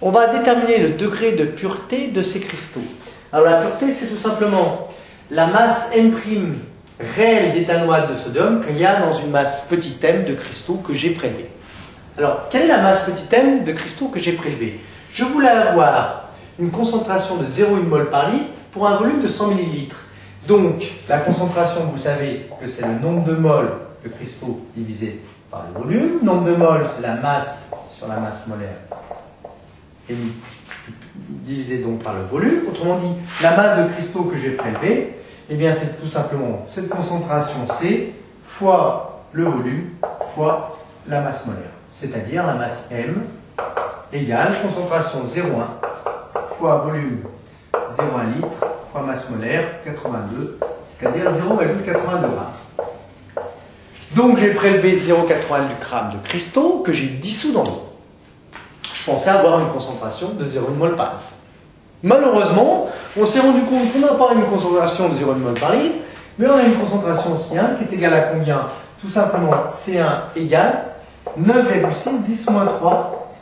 On va déterminer le degré de pureté de ces cristaux. Alors la pureté, c'est tout simplement la masse M' réelle d'éthanoate de sodium qu'il y a dans une masse petit m de cristaux que j'ai prélevés. Alors, quelle est la masse petit m de cristaux que j'ai prélevés? Je voulais avoir une concentration de 0,1 mol par litre pour un volume de 100 ml. Donc, la concentration, vous savez que c'est le nombre de moles de cristaux divisé par le volume. Nombre de moles, c'est la masse sur la masse molaire et divisé donc par le volume. Autrement dit, la masse de cristaux que j'ai prélevée, eh bien, c'est tout simplement cette concentration C fois le volume fois la masse molaire. C'est-à-dire la masse M égale concentration 0,1 fois volume 0,1 litre fois masse molaire 82, c'est-à-dire 0,82 grammes. Donc j'ai prélevé 0,82 g de cristaux que j'ai dissous dans l'eau. Je pensais avoir une concentration de 0,1 mol par litre. Malheureusement, on s'est rendu compte qu'on n'a pas une concentration de 0,1 mol par litre, mais on a une concentration C1 qui est égale à combien? Tout simplement C1 égale 9,6 10 moins 3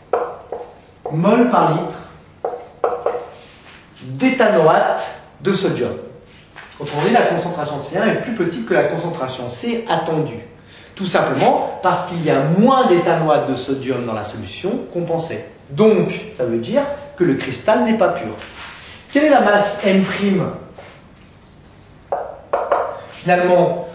mol par litre d'éthanoate de sodium. Autrement dit, la concentration C1 est plus petite que la concentration C attendue. Tout simplement parce qu'il y a moins d'éthanoate de sodium dans la solution qu'on pensait. Donc, ça veut dire que le cristal n'est pas pur. Quelle est la masse M' finalement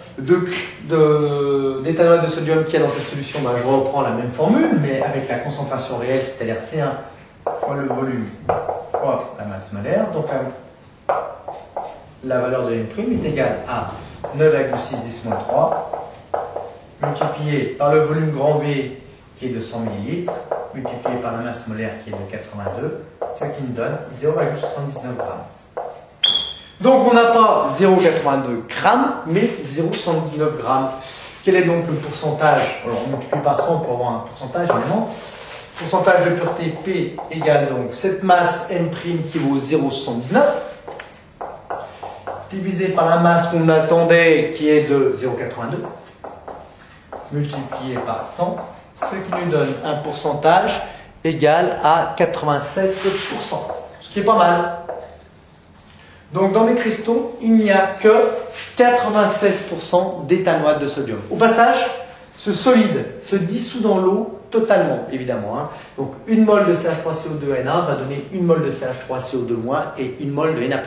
d'éthanoate de sodium qu'il y a dans cette solution? Ben, je reprends la même formule, mais avec la concentration réelle, c'est-à-dire C1 fois le volume fois la masse molaire. Donc la valeur de M' est égale à 9,6 10 moins 3 multiplié par le volume grand V qui est de 100 ml, multiplié par la masse molaire qui est de 82, ce qui nous donne 0,79 grammes. Donc on n'a pas 0,82 grammes, mais 0,79 grammes. Quel est donc le pourcentage? Alors on multiplie par 100 pour avoir un pourcentage évidemment. Pourcentage de pureté P égale donc cette masse M' qui vaut 0,79 divisé par la masse qu'on attendait qui est de 0,82 multiplié par 100, ce qui nous donne un pourcentage égal à 96%, ce qui est pas mal. Donc dans les cristaux, il n'y a que 96% d'éthanoate de sodium. Au passage, ce solide se dissout dans l'eau totalement, évidemment. Donc 1 mol de CH3CO2Na va donner 1 mol de CH3CO2- et 1 mol de Na+.